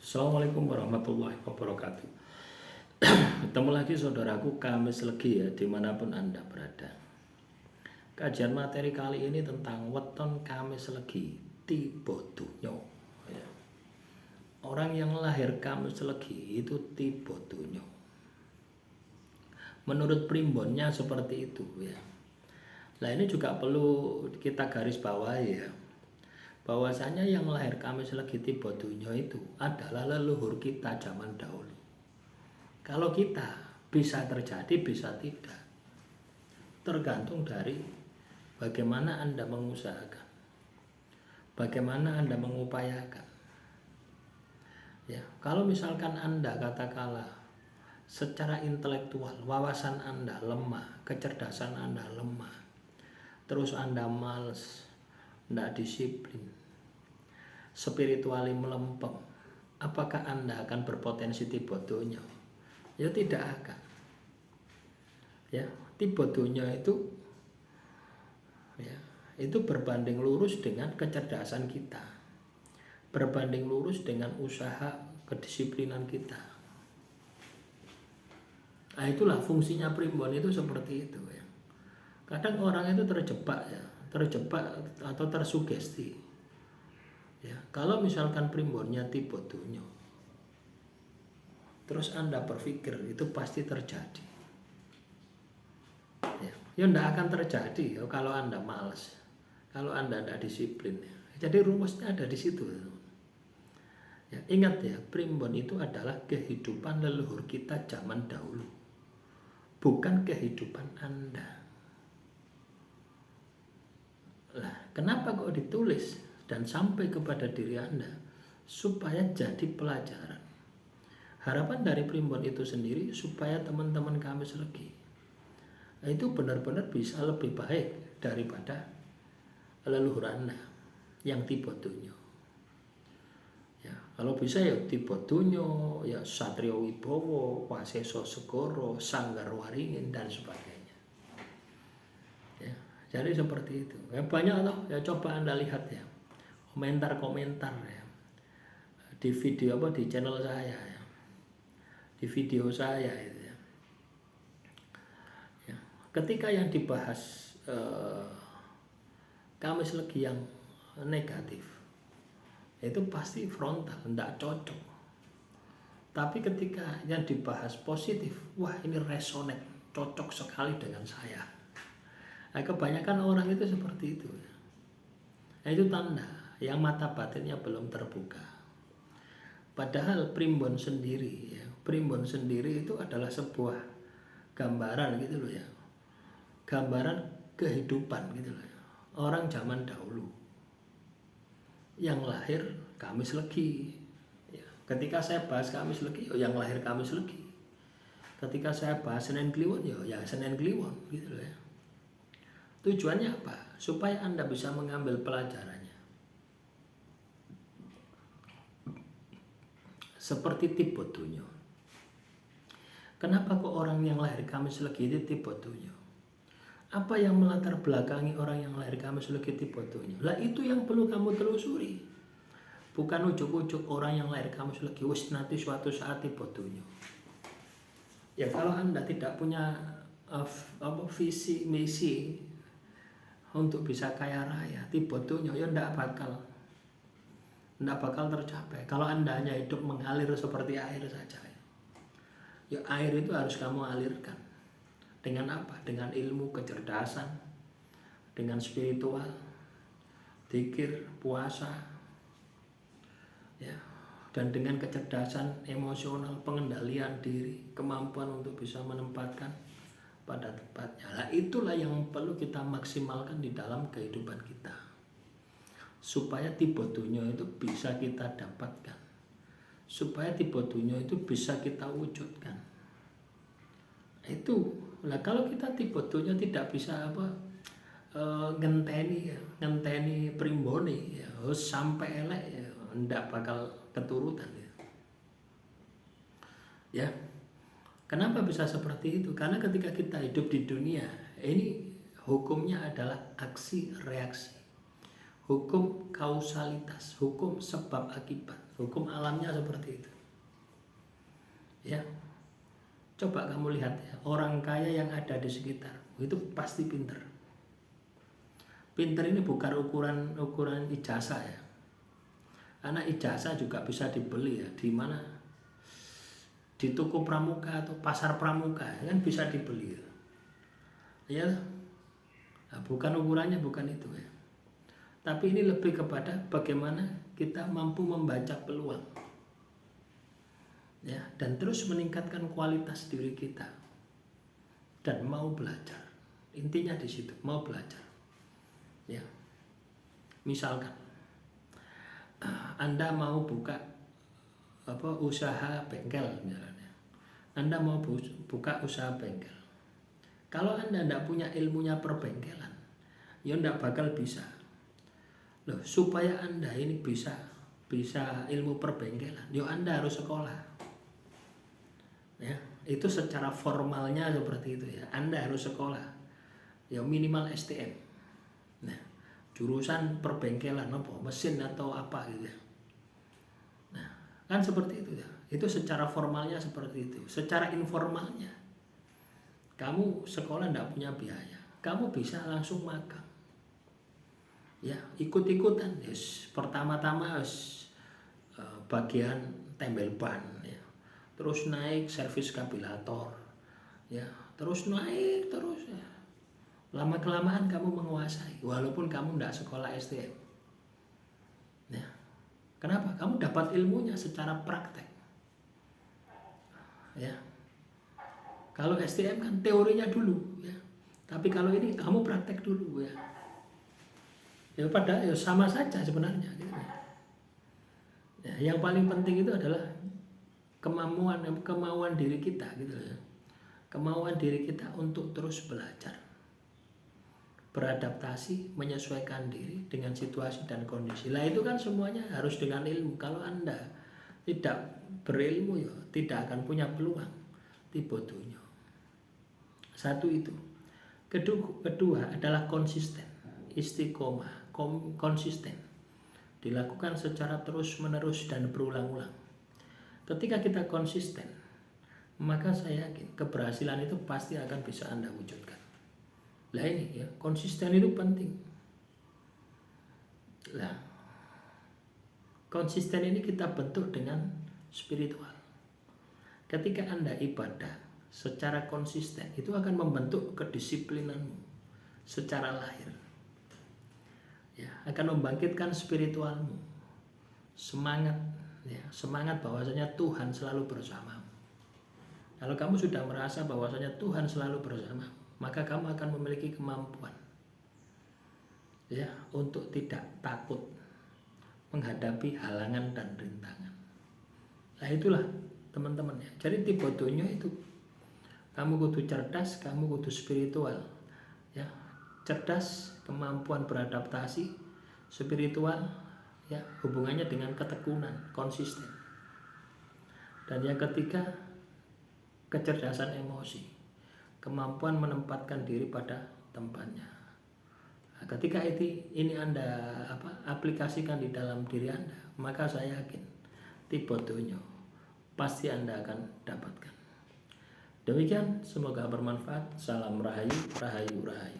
Assalamualaikum warahmatullahi wabarakatuh. Ketemu lagi saudaraku Kamis Legi ya, dimanapun Anda berada. Kajian materi kali ini tentang weton Kamis Legi tiba dunyo ya. Orang yang lahir Kamis Legi itu tiba dunyo. Menurut primbonnya seperti itu ya. Nah ini juga perlu kita garis bawahi ya, bahwasanya yang lahir Kamis Legi tiba dunyo itu adalah leluhur kita zaman dahulu. Kalau kita bisa terjadi, bisa tidak, tergantung dari bagaimana Anda mengusahakan, bagaimana Anda mengupayakan. Ya, kalau misalkan Anda katakanlah secara intelektual wawasan Anda lemah, kecerdasan Anda lemah, terus Anda malas, tidak disiplin, spirituali melempem, apakah Anda akan berpotensi tiba donya? Ya tidak akan. Ya, tiba donya itu ya, itu berbanding lurus dengan kecerdasan kita, berbanding lurus dengan usaha kedisiplinan kita. Nah, itulah fungsinya primbon itu seperti itu ya. Kadang orang itu terjebak atau tersugesti. Ya, kalau misalkan primbonnya tipe dunyo, terus Anda berpikir itu pasti terjadi. Ya tidak akan terjadi ya, kalau Anda malas, kalau Anda tidak disiplin. Ya. Jadi rumusnya ada di situ. Ya, ingat ya, primbon itu adalah kehidupan leluhur kita zaman dahulu, bukan kehidupan Anda. Nah, kenapa kok ditulis dan sampai kepada diri Anda? Supaya jadi pelajaran. Harapan dari primbon itu sendiri supaya teman-teman Kamis Legi itu benar-benar bisa lebih baik daripada leluhur Anda yang tipe dunyo. Ya, kalau bisa ya tipe dunyo, ya Satrio Wibowo, Waseso Segoro, Sanggar Waringin dan sebagainya. Ya, jadi seperti itu. Ya, banyak loh. Ya coba Anda lihat ya komentar-komentar ya di video di channel saya ya, di video saya itu ya. Ya, ketika yang dibahas Kamis Legi yang negatif itu pasti frontal, tidak cocok. Tapi ketika yang dibahas positif, wah ini resonate, cocok sekali dengan saya. Nah, kebanyakan orang itu seperti itu. Nah, itu tanda yang mata batinnya belum terbuka. Padahal primbon sendiri ya, primbon sendiri itu adalah sebuah gambaran gitu loh ya, gambaran kehidupan gitu loh ya. Orang zaman dahulu yang lahir Kamis Legi ya. Ketika saya bahas Kamis Legi yang lahir Kamis Legi, ketika saya bahas Senin Kliwon ya Senin Kliwon gitu loh ya. Tujuannya apa? Supaya Anda bisa mengambil pelajarannya. Seperti tipe dunyo. Kenapa kok orang yang lahir Kamis Legi itu tipe dunyo? Apa yang melatar belakangi orang yang lahir Kamis Legi tipe dunyo? Lah itu yang perlu kamu telusuri. Bukan ujuk-ujuk orang yang lahir Kamis Legi wis nanti suatu saat tipe dunyo. Ya kalau Anda tidak punya visi misi untuk bisa kaya raya, tipe dunyo ya tidak bakal tercapai. Kalau Anda hanya hidup mengalir seperti air saja, ya air itu harus kamu alirkan. Dengan apa? Dengan ilmu, kecerdasan, dengan spiritual, zikir, puasa, ya, dan dengan kecerdasan emosional, pengendalian diri, kemampuan untuk bisa menempatkan pada tempatnya. Nah, itulah yang perlu kita maksimalkan di dalam kehidupan kita, supaya tipe dunyo itu bisa kita dapatkan, supaya tipe dunyo itu bisa kita wujudkan. Itu lah, kalau kita tipe dunyo tidak bisa ngenteni primboni ya, sampai elek ya, ndak bakal keturutan ya. Kenapa bisa seperti itu? Karena ketika kita hidup di dunia ini, hukumnya adalah aksi reaksi, hukum kausalitas, hukum sebab akibat. Hukum alamnya seperti itu. Ya. Coba kamu lihat ya, orang kaya yang ada di sekitar itu pasti pinter. Pinter ini bukan ukuran ijazah ya. Karena ijazah juga bisa dibeli ya, di mana? Di toko pramuka atau pasar pramuka kan bisa dibeli ya. Ya. Nah, bukan ukurannya bukan itu ya. Tapi ini lebih kepada bagaimana kita mampu membaca peluang. Ya, dan terus meningkatkan kualitas diri kita. Dan mau belajar. Intinya di situ, mau belajar. Ya. Misalkan Anda mau buka usaha bengkel misalnya. Anda mau buka usaha bengkel. Kalau Anda tidak punya ilmunya perbengkelan, ya tidak bakal bisa. Loh, supaya Anda ini bisa ilmu perbengkelan, ya Anda harus sekolah. Ya, itu secara formalnya seperti itu ya. Anda harus sekolah. Ya minimal STM. Nah, jurusan perbengkelan apa, mesin atau apa gitu ya. Nah, kan seperti itu ya. Itu secara formalnya seperti itu. Secara informalnya, kamu sekolah tidak punya biaya, kamu bisa langsung magang. Ya, ikut-ikutan. Yes. Pertama-tama bagian tempel ban ya. Terus naik servis kapilator. Ya, terus naik terus ya. Lama-kelamaan kamu menguasai walaupun kamu tidak sekolah STM. Ya. Kenapa? Kamu dapat ilmunya secara praktek. Ya. Kalau STM kan teorinya dulu ya. Tapi kalau ini kamu praktek dulu ya. Ya pada ya sama saja sebenarnya gitu. Ya, yang paling penting itu adalah kemauan diri kita gitu ya. Kemauan diri kita untuk terus belajar. Beradaptasi, menyesuaikan diri dengan situasi dan kondisi. Lah itu kan semuanya harus dengan ilmu. Kalau Anda tidak berilmu ya tidak akan punya peluang. Tibodonya. Satu itu. Kedua adalah konsisten. Istiqomah, konsisten. Dilakukan secara terus-menerus dan berulang-ulang. Ketika kita konsisten, maka saya yakin keberhasilan itu pasti akan bisa Anda wujudkan. Lah ini ya, konsisten itu penting. Lah, konsisten ini kita bentuk dengan spiritual. Ketika Anda ibadah secara konsisten, itu akan membentuk kedisiplinanmu secara lahir. Ya, akan membangkitkan spiritualmu. Semangat ya, semangat bahwasanya Tuhan selalu bersamamu. Kalau kamu sudah merasa bahwasanya Tuhan selalu bersama, maka kamu akan memiliki kemampuan ya untuk tidak takut menghadapi halangan dan rintangan. Nah itulah teman-teman ya. Jadi tibodonya itu kamu kudu cerdas, kamu kudu spiritual ya. Cerdas, kemampuan beradaptasi, spiritual ya, hubungannya dengan ketekunan, konsisten. Dan yang ketiga, kecerdasan emosi, kemampuan menempatkan diri pada tempatnya. Nah, ketika ini Anda aplikasikan di dalam diri Anda, maka saya yakin tibodonya pasti Anda akan dapatkan. Demikian, semoga bermanfaat. Salam rahayu, rahayu, rahayu.